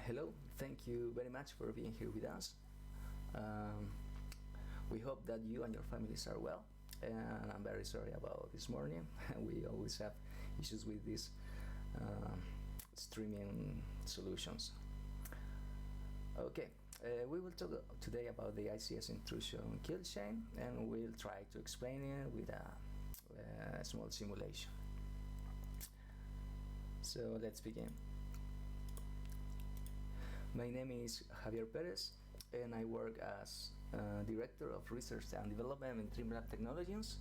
Hello, thank you very much for being here with us. Um, we hope that you and your families are well. And I'm very sorry about this morning. We always have issues with these streaming solutions. Okay, we will talk today about the ICS intrusion kill chain, and we'll try to explain it with a small simulation. So let's begin. My name is Javier Perez, and I work as Director of Research and Development in Dreamlab Technologies.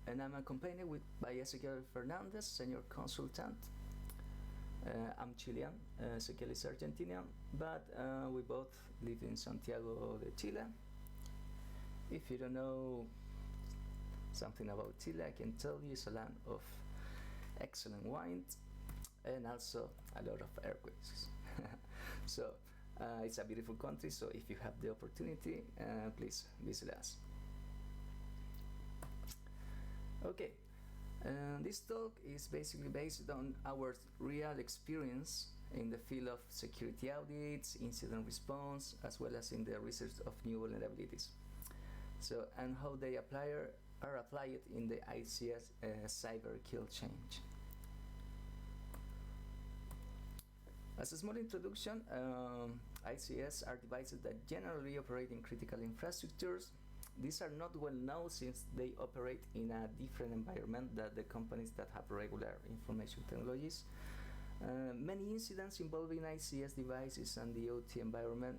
And I'm accompanied by Ezequiel Fernandez, Senior Consultant. I'm Chilean, Ezequiel is Argentinian, but we both live in Santiago de Chile. If you don't know something about Chile, I can tell you it's a land of excellent wines and also a lot of earthquakes. So it's a beautiful country, so if you have the opportunity, please visit us. Okay, this talk is basically based on our real experience in the field of security audits, incident response, as well as in the research of new vulnerabilities. So, and how they are applied in the ICS cyber kill chain. As a small introduction, ICS are devices that generally operate in critical infrastructures. These are not well known since they operate in a different environment than the companies that have regular information technologies. Many incidents involving ICS devices and the OT environment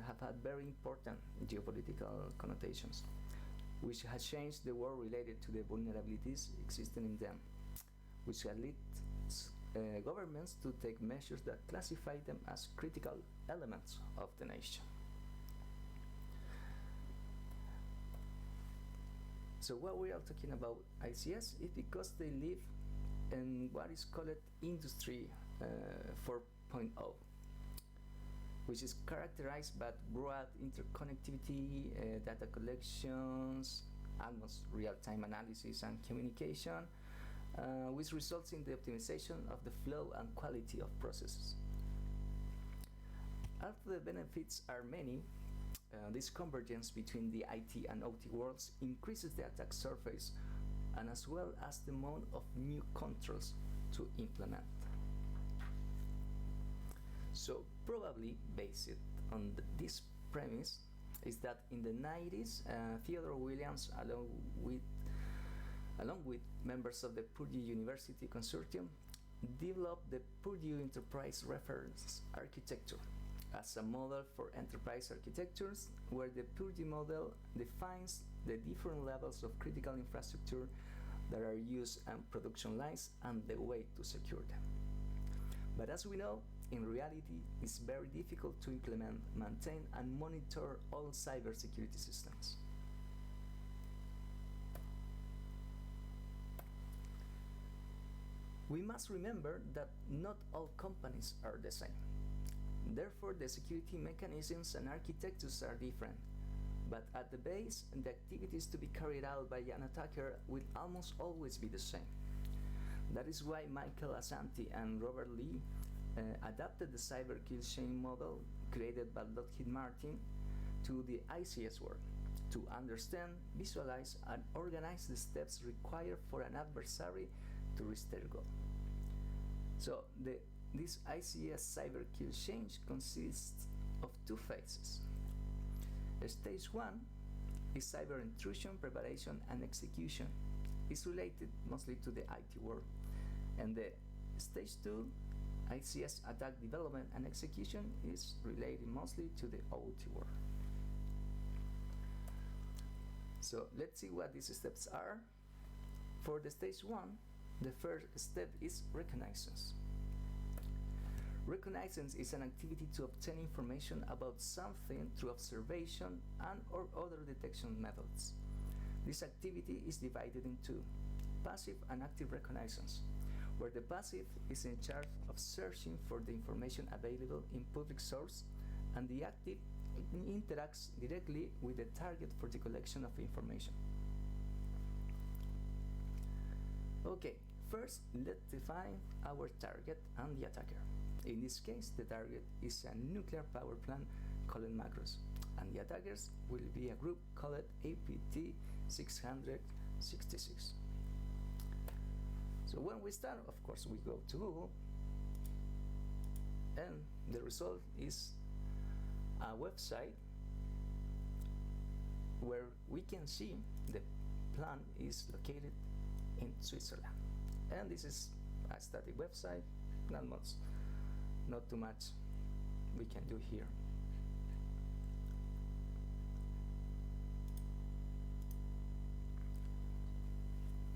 have had very important geopolitical connotations, which has changed the world related to the vulnerabilities existing in them, which has led governments to take measures that classify them as critical elements of the nation. So what we are talking about ICS is because they live in what is called Industry 4.0, which is characterized by broad interconnectivity, data collections, almost real-time analysis and communication, which results in the optimization of the flow and quality of processes. Although the benefits are many, this convergence between the IT and OT worlds increases the attack surface and as well as the amount of new controls to implement. So probably based on this premise is that in the 90s, Theodore Williams, along with members of the Purdue University Consortium, developed the Purdue Enterprise Reference Architecture as a model for enterprise architectures, where the Purdue model defines the different levels of critical infrastructure that are used on production lines and the way to secure them. But as we know, in reality, it's very difficult to implement, maintain, and monitor all cybersecurity systems. We must remember that not all companies are the same. Therefore, the security mechanisms and architectures are different. But at the base, the activities to be carried out by an attacker will almost always be the same. That is why Michael Assanti and Robert Lee adapted the cyber kill chain model created by Lockheed Martin to the ICS world to understand, visualize, and organize the steps required for an adversary to reach their goal. So this ICS cyber kill chain consists of two phases. Stage 1 is cyber intrusion, preparation, and execution. It's related mostly to the IT world. And the Stage 2, ICS attack development and execution, is related mostly to the OT world. So let's see what these steps are. For the Stage 1, the first step is reconnaissance. Reconnaissance is an activity to obtain information about something through observation and/or other detection methods. This activity is divided into passive and active reconnaissance, where the passive is in charge of searching for the information available in public source, and the active interacts directly with the target for the collection of information. Okay, first let's define our target and the attacker. In this case, the target is a nuclear power plant called Macros, and the attackers will be a group called APT 666. So when we start, of course, we go to Google, and the result is a website where we can see the plant is located in Switzerland. And this is a static website, not too much we can do here.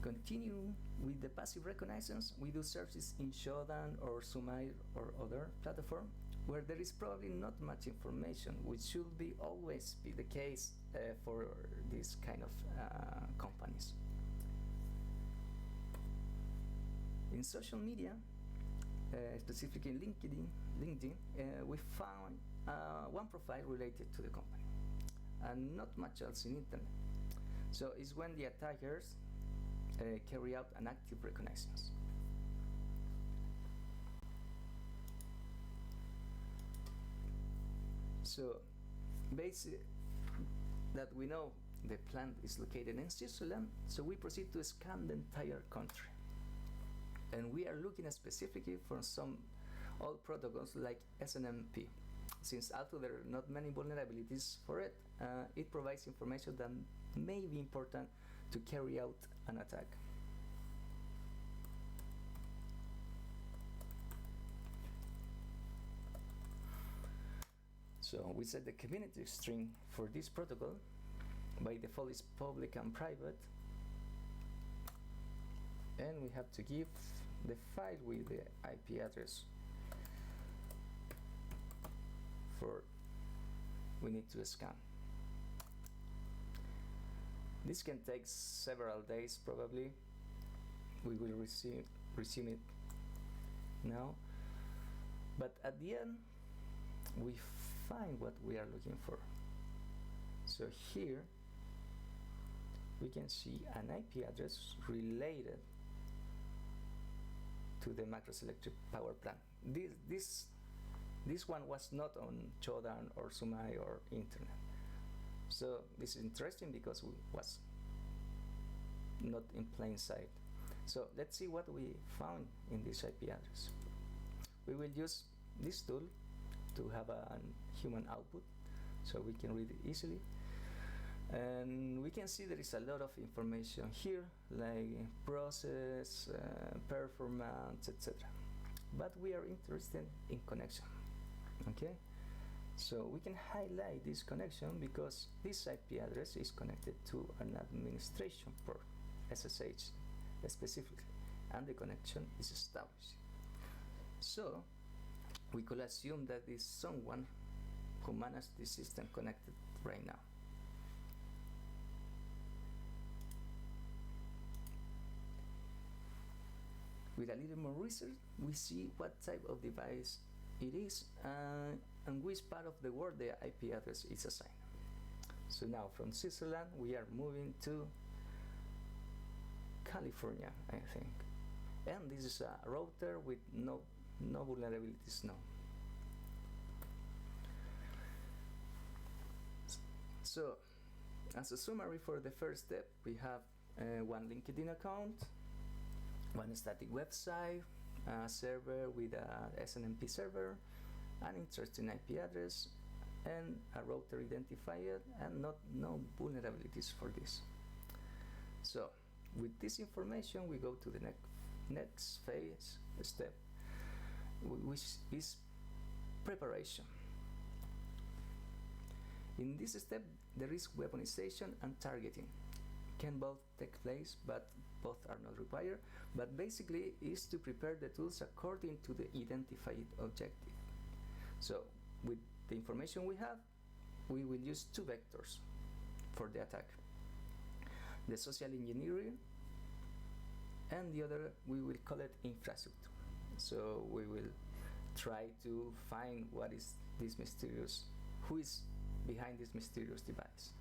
Continue with the passive reconnaissance. We do searches in Shodan or Sumail or other platform where there is probably not much information, which should be always be the case for these kind of companies. In social media, specifically LinkedIn, we found one profile related to the company, and not much else in internet. So it's when the attackers carry out an active reconnaissance. So, based that we know the plant is located in Switzerland, so we proceed to scan the entire country. And we are looking specifically for some old protocols like SNMP. Since although there are not many vulnerabilities for it, it provides information that may be important to carry out an attack. So we set the community string for this protocol. By default is public and private, and we have to give the file with the IP address for we need to scan. This can take several days probably. We will resume it now, but at the end we find what we are looking for. So here we can see an IP address related to the Macros electric power plant. This one was not on Chodan or Sumai or internet. So this is interesting because it was not in plain sight. So let's see what we found in this IP address. We will use this tool to have a human output so we can read it easily. And we can see there is a lot of information here, like process, performance, etc. But we are interested in connection. Okay, so we can highlight this connection because this IP address is connected to an administration port, SSH specifically, and the connection is established. So we could assume that is someone who managed the system connected right now. With a little more research, we see what type of device it is and which part of the world the IP address is assigned. So now from Switzerland we are moving to California, I think. And this is a router with no vulnerabilities known. So as a summary for the first step, we have one LinkedIn account, one static website, a server with a SNMP server, an interesting IP address, and a router identifier, and no vulnerabilities for this. So with this information we go to the next step, which is preparation. In this step there is weaponization and targeting. Can both take place, but both are not required, but basically is to prepare the tools according to the identified objective. So with the information we have, we will use two vectors for the attack: the social engineering, and the other we will call it infrastructure. So we will try to find what is this mysterious, who is behind this mysterious device.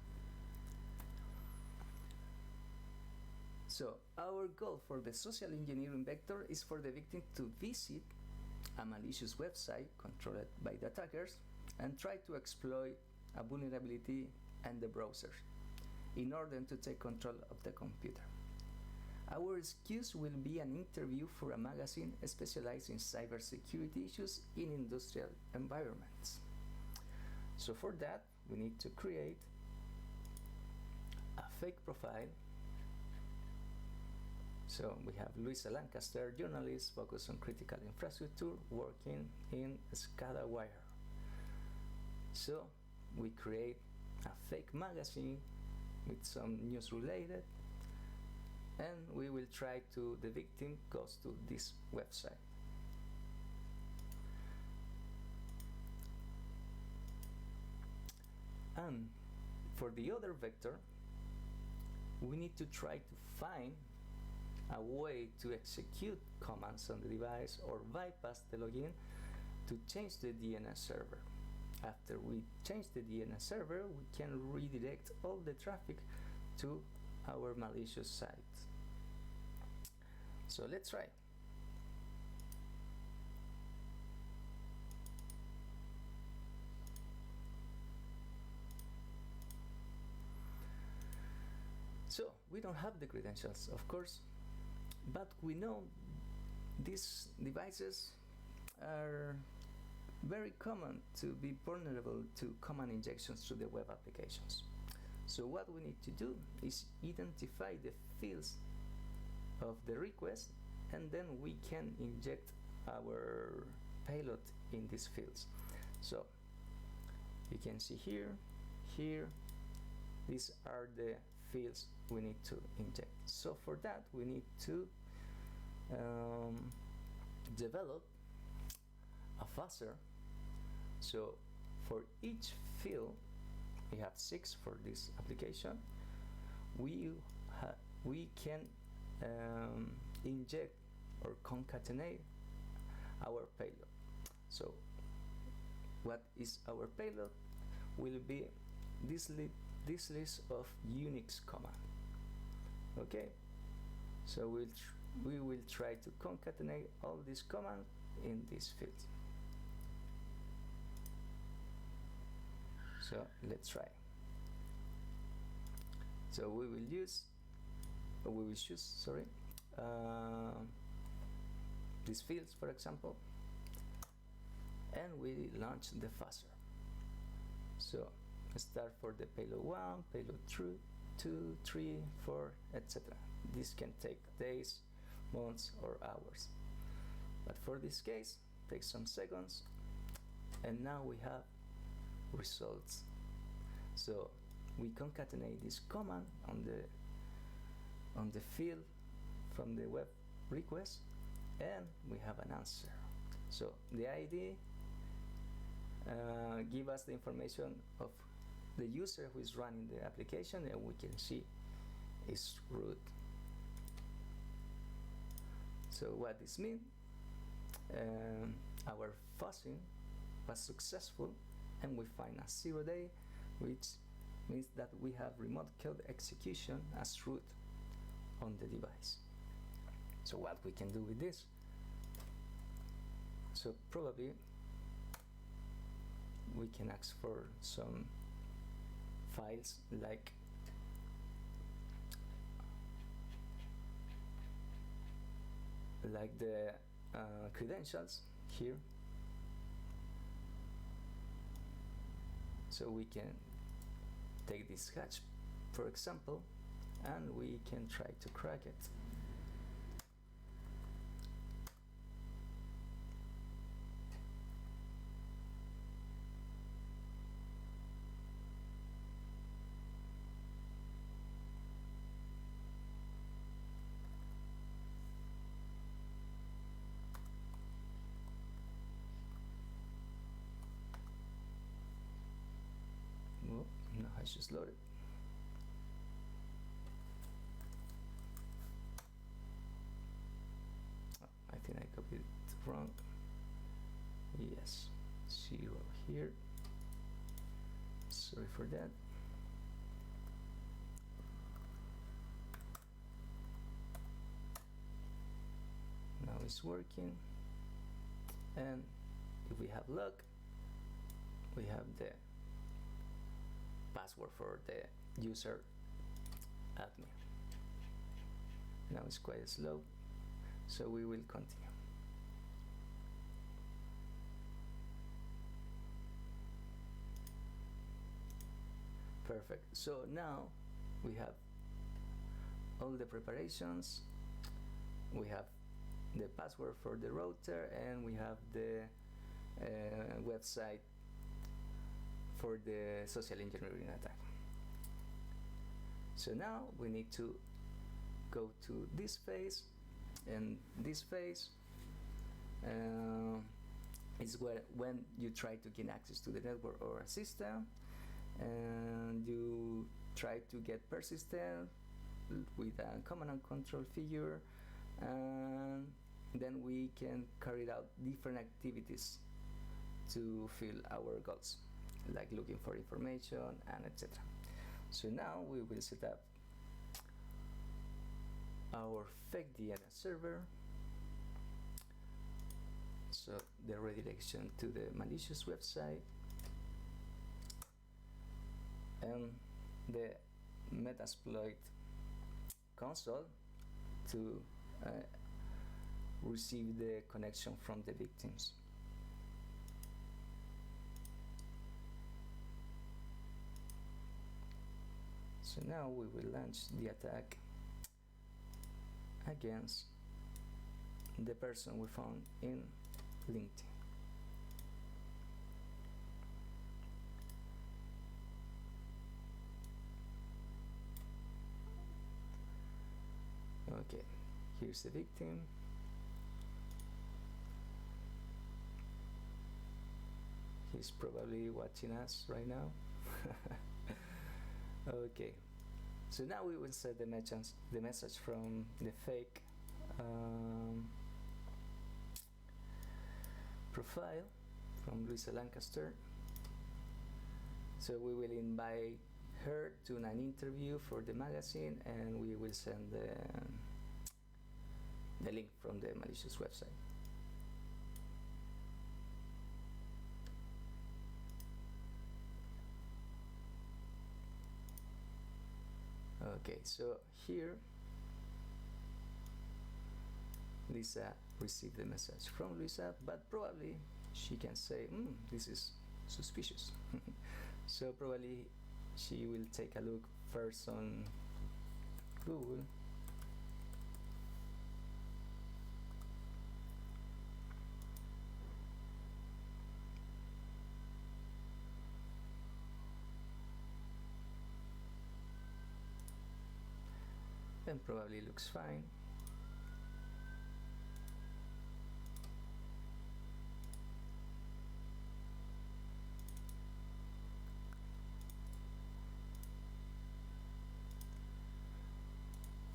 So our goal for the social engineering vector is for the victim to visit a malicious website controlled by the attackers and try to exploit a vulnerability in the browser in order to take control of the computer. Our excuse will be an interview for a magazine specialized in cybersecurity issues in industrial environments. So for that, we need to create a fake profile. So we have Luisa Lancaster, journalist focused on critical infrastructure, working in SCADAwire. So we create a fake magazine with some news related, and we will try to, the victim goes to this website. And for the other vector, we need to try to find a way to execute commands on the device or bypass the login to change the DNS server. After we change the DNS server, we can redirect all the traffic to our malicious site. So let's try. So we don't have the credentials, of course, but we know these devices are very common to be vulnerable to command injections through the web applications. So what we need to do is identify the fields of the request, and then we can inject our payload in these fields. So you can see here, these are the fields we need to inject. So for that, we need to develop a fuzzer. So for each field, we have 6 for this application, we can inject or concatenate our payload. So what is our payload will be this list of Unix command. Okay, so we will try to concatenate all these commands in this field. So let's try. So we will choose these fields, for example, and we launch the fuzzer. So start for the payload 1, payload 2, 3, 4, etc. This can take days, months, or hours, but for this case, take some seconds, and now we have results. So we concatenate this command on the field from the web request, and we have an answer. So the ID give us the information of the user who is running the application, and we can see is root. So what this means, our fuzzing was successful, and we find a 0 day, which means that we have remote code execution as root on the device. So what we can do with this? So probably we can ask for some files like the credentials here. So we can take this hatch, for example, and we can try to crack it. Oh, no, I just loaded. Oh, I think I copied it wrong. Yes, 0 here. Sorry for that. Now it's working. and if we have luck, we have the password for the user admin. Now it's quite slow, so we will continue. Perfect. So now we have all the preparations. We have the password for the router, and we have the website for the social engineering attack. So now we need to go to this phase, and this phase is when you try to gain access to the network or a system, and you try to get persistent with a command and control figure, and then we can carry out different activities to fill our goals, like looking for information and etc. So now we will set up our fake DNS server, so the redirection to the malicious website, and the Metasploit console to receive the connection from the victims. So now we will launch the attack against the person we found in LinkedIn. Okay, here's the victim. He's probably watching us right now. Okay, so now we will set the message from the fake profile from Luisa Lancaster. So we will invite her to an interview for the magazine, and we will send the link from the malicious website. Okay, so here Lisa received the message from Luisa, but probably she can say, this is suspicious. So probably she will take a look first on Google. And probably looks fine.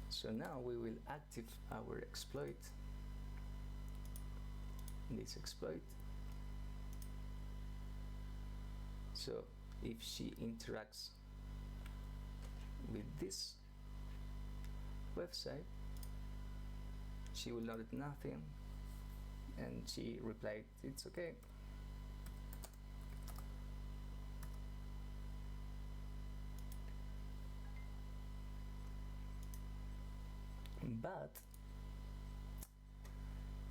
So now we will active our exploit, this exploit. So if she interacts with this website, she will notice nothing, and she replied, it's okay. But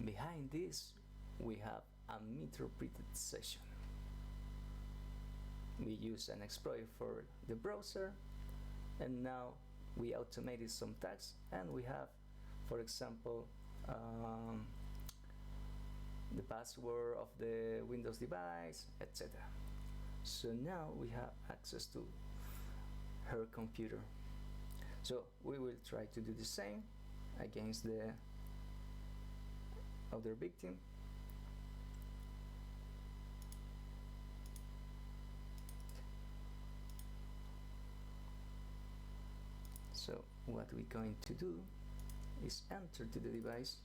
behind this we have a meter-preted session. We use an exploit for the browser, and now we automated some tags, and we have, for example, the password of the Windows device, etc. So now we have access to her computer. So we will try to do the same against the other victim. So what we're going to do is enter to the device,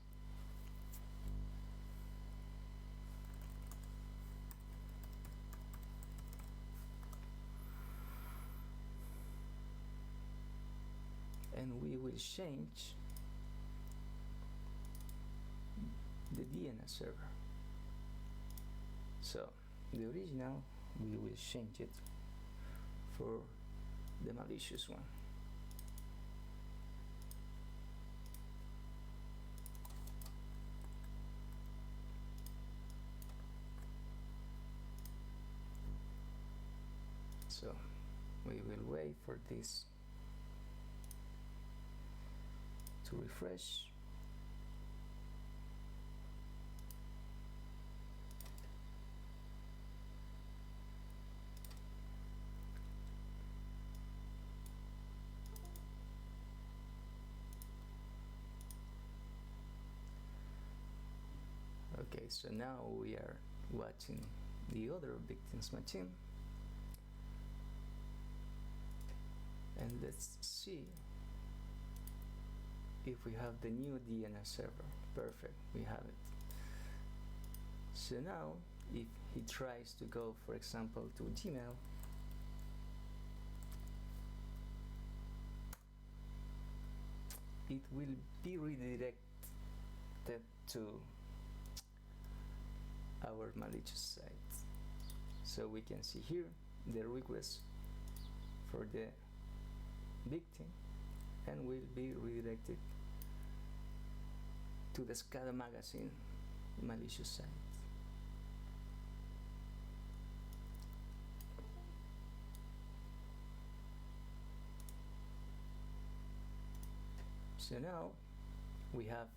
and we will change the DNS server. So the original, we will change it for the malicious one. So we will wait for this to refresh. Okay, so now we are watching the other victim's machine, and let's see if we have the new DNS server. Perfect, we have it. So now if he tries to go, for example, to Gmail, it will be redirected to our malicious site. So we can see here the request for the victim, and will be redirected to the SCADA magazine malicious site. So now we have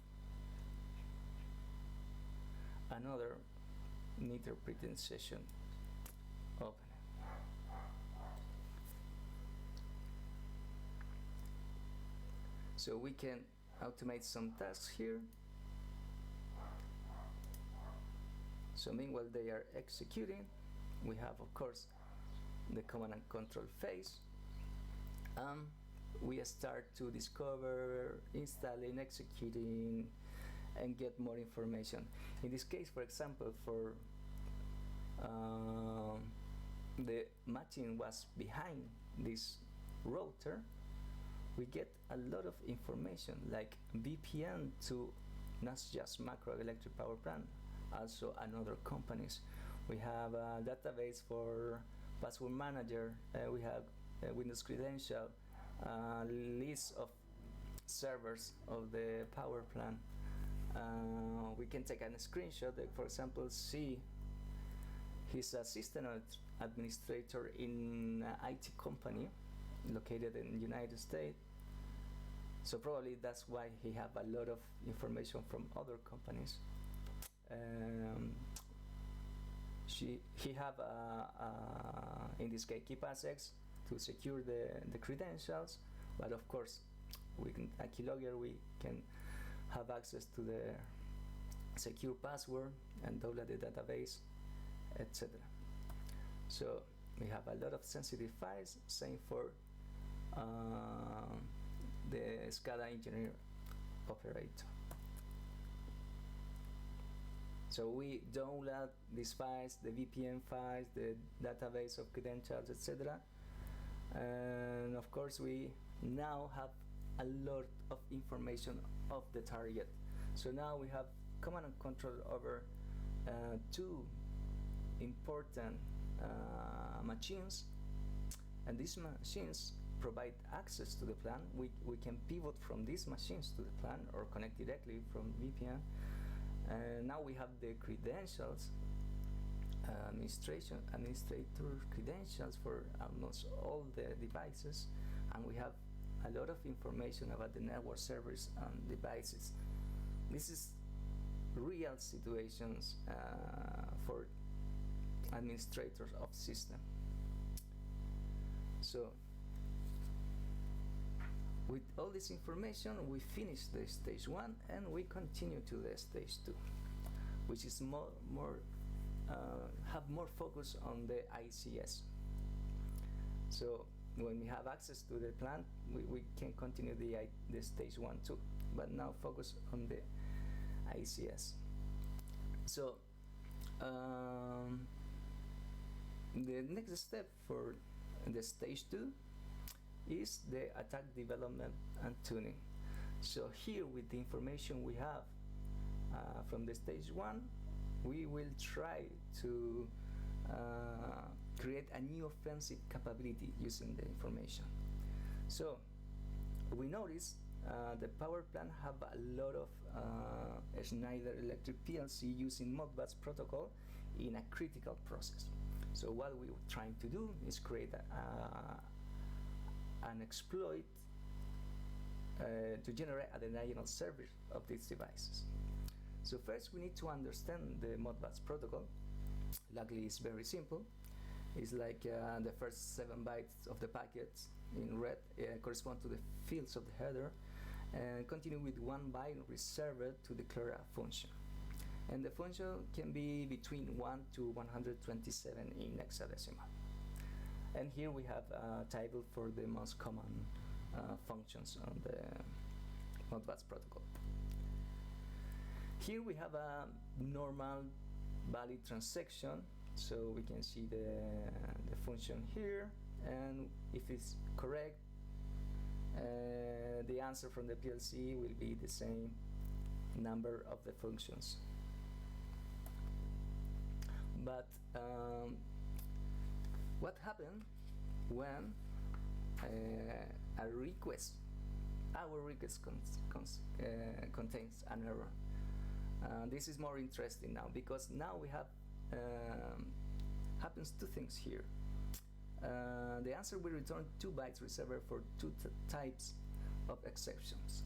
another meter pretend session open. So we can automate some tasks here. So meanwhile they are executing, we have of course the command and control phase. We start to discover, installing, executing, and get more information. In this case, for example, for the machine was behind this router, we get a lot of information like VPN to not just Macro Electric Power Plant, also another companies. We have a database for password manager, we have Windows credential, list of servers of the power plant. We can take a screenshot, for example, see he's a system administrator in an IT company located in the United States. So probably that's why he have a lot of information from other companies. He have in this case KeePassX to secure the credentials, but of course we can, a keylogger, we can have access to the secure password and download the database, etc. So we have a lot of sensitive files, same for the SCADA engineer operator. So we download these files, the VPN files, the database of credentials, etc. And of course we now have a lot of information of the target. So now we have command and control over two important machines, and these machines provide access to the plant. We can pivot from these machines to the plant or connect directly from VPN. And now we have the credentials, administrator credentials for almost all the devices, and we have a lot of information about the network servers and devices. This is real situations for administrators of system. So with all this information, we finish the stage 1 and we continue to the stage 2, which is have more focus on the ICS. So when we have access to the plant, we can continue the stage 1 too, but now focus on the ICS. So the next step for the stage 2 is the attack development and tuning. So here, with the information we have from the stage 1, we will try to create a new offensive capability using the information. So we notice the power plant have a lot of Schneider Electric PLC using Modbus protocol in a critical process. So what we're trying to do is create an exploit to generate a denial service of these devices. So first we need to understand the Modbus protocol. Luckily it's very simple. It's like the first 7 bytes of the packet in red correspond to the fields of the header, and continue with 1 byte reserved to declare a function. And the function can be between 1 to 127 in hexadecimal. And here we have a table for the most common functions on the Modbus protocol. Here we have a normal valid transaction, so we can see the function here, and if it's correct, the answer from the PLC will be the same number of the functions. But what happened when our request contains an error? This is more interesting now, because now we have happens 2 things here. The answer will return 2 bytes reserved for 2 types of exceptions: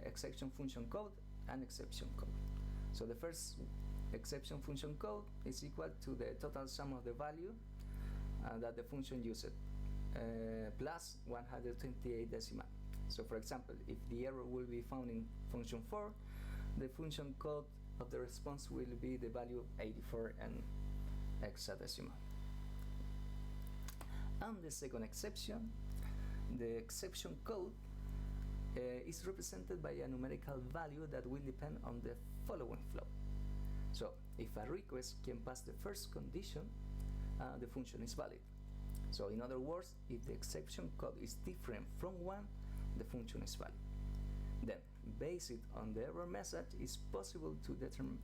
exception function code and exception code. So the first exception function code is equal to the total sum of the value that the function used plus 128 decimal. So for example, if the error will be found in function 4, the function code of the response will be the value of 84 and hexadecimal. And the second exception, the exception code is represented by a numerical value that will depend on the following flow. So if a request can pass the first condition, the function is valid. So in other words, if the exception code is different from 1, the function is valid. Then, based on the error message, it's possible to determine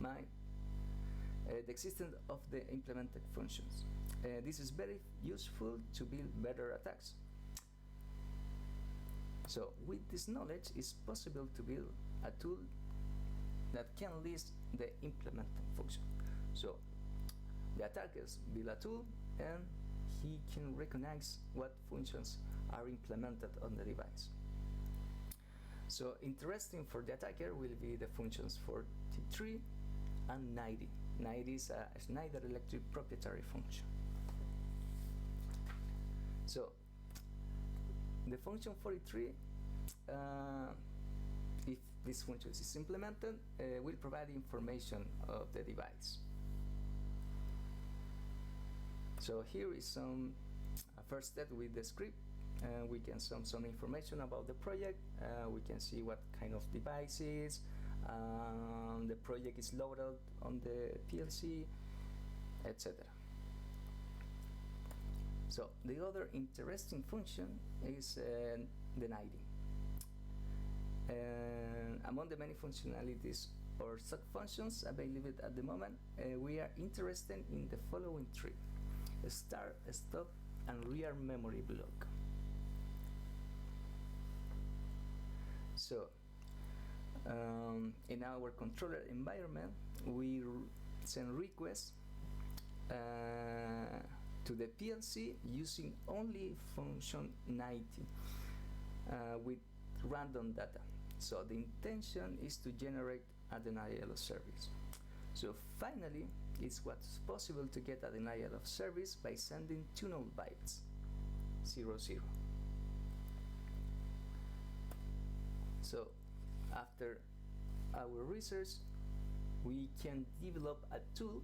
the existence of the implemented functions. This is very useful to build better attacks. So with this knowledge, it's possible to build a tool that can list the implemented function. So the attackers build a tool, and he can recognize what functions are implemented on the device. So interesting for the attacker will be the functions 43 and 90. 90 is a Schneider Electric proprietary function. So the function 43, if this function is implemented, will provide information of the device. So here is some first step with the script. We can some information about the project. We can see what kind of devices the project is loaded on the PLC, etc. So the other interesting function is the 90. And among the many functionalities or sub-functions available at the moment, we are interested in the following 3: start, stop, and rear memory block. So in our controller environment, we send requests to the PLC using only function 90 with random data. So the intention is to generate a denial of service. So finally, it's what's possible to get a denial of service by sending 2 null bytes, 0, 0. So after our research, we can develop a tool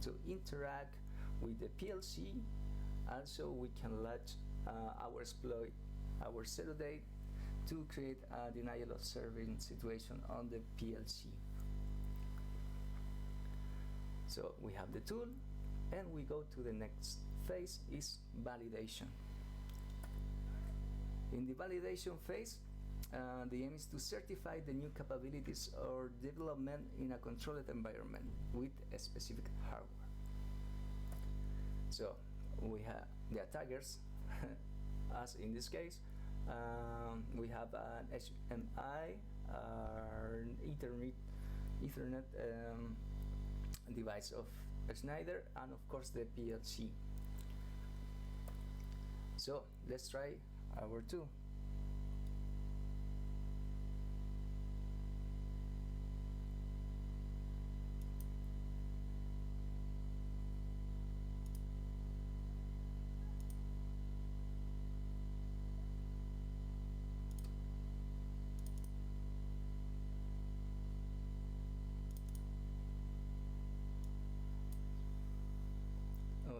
to interact with the PLC. Also, we can launch our exploit, our zero day, to create a denial of service situation on the PLC. So we have the tool, and we go to the next phase, is validation. In the validation phase, the aim is to certify the new capabilities or development in a controlled environment with a specific hardware. So we have the attackers, as in this case, we have an HMI, Ethernet device of Schneider, and of course the PLC. So let's try our tool.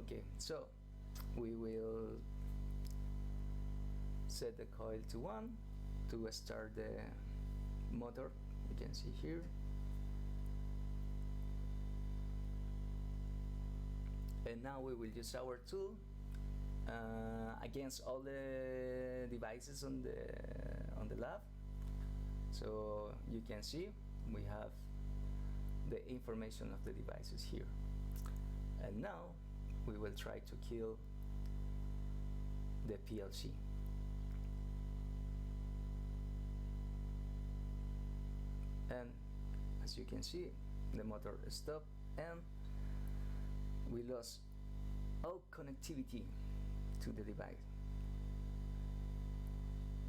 Okay, so we will set the coil to 1 to start the motor. You can see here. And now we will use our tool against all the devices on the lab. So you can see we have the information of the devices here. And now we will try to kill the PLC. And as you can see, the motor stopped and we lost all connectivity to the device.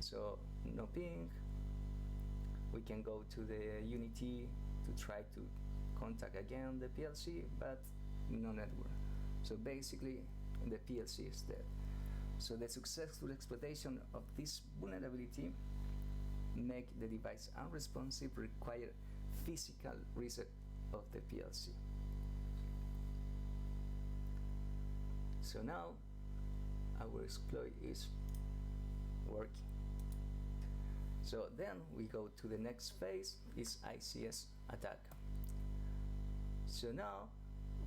So no ping. We can go to the Unity to try to contact again the PLC, but no network. So basically the PLC is dead. So the successful exploitation of this vulnerability make the device unresponsive, require physical reset of the PLC. So now our exploit is working. So then we go to the next phase, is ICS attack. So now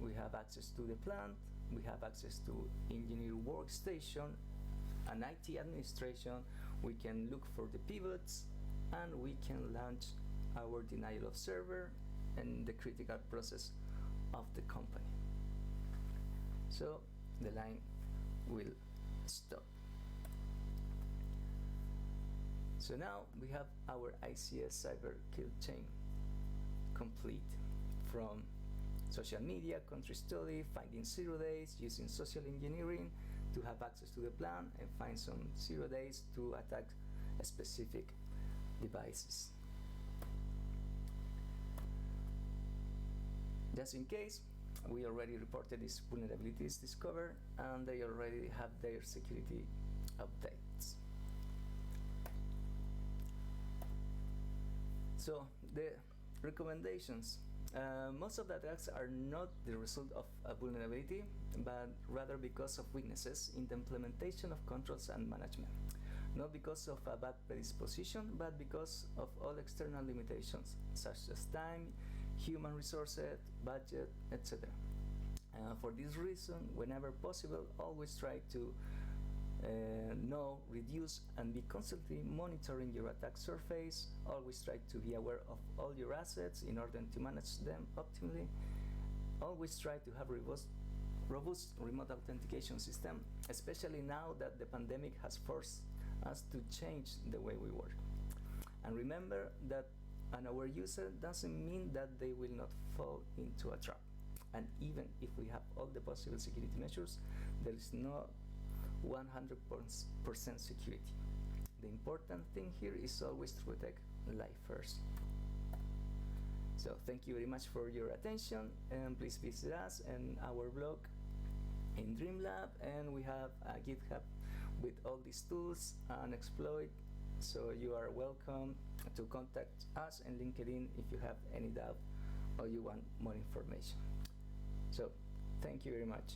we have access to the plant, we have access to engineer workstation and IT administration. We can look for the pivots and we can launch our denial of server and the critical process of the company. So the line will stop. So now we have our ICS cyber kill chain complete, from social media, country study, finding 0 days, using social engineering to have access to the plan and find some 0 days to attack specific devices. Just in case, we already reported these vulnerabilities discovered and they already have their security updates. So the recommendations. Most of the attacks are not the result of a vulnerability, but rather because of weaknesses in the implementation of controls and management. Not because of a bad predisposition, but because of all external limitations, such as time, human resources, budget, etc. For this reason, whenever possible, always try to know, reduce, and be constantly monitoring your attack surface. Always try to be aware of all your assets in order to manage them optimally. Always try to have robust remote authentication system, especially now that the pandemic has forced us to change the way we work. And remember that an aware user doesn't mean that they will not fall into a trap. And even if we have all the possible security measures, there is no 100% security. The important thing here is always to protect life first. So thank you very much for your attention, and please visit us and our blog in Dreamlab, and we have a GitHub with all these tools and exploit. So you are welcome to contact us in LinkedIn if you have any doubt or you want more information. So thank you very much.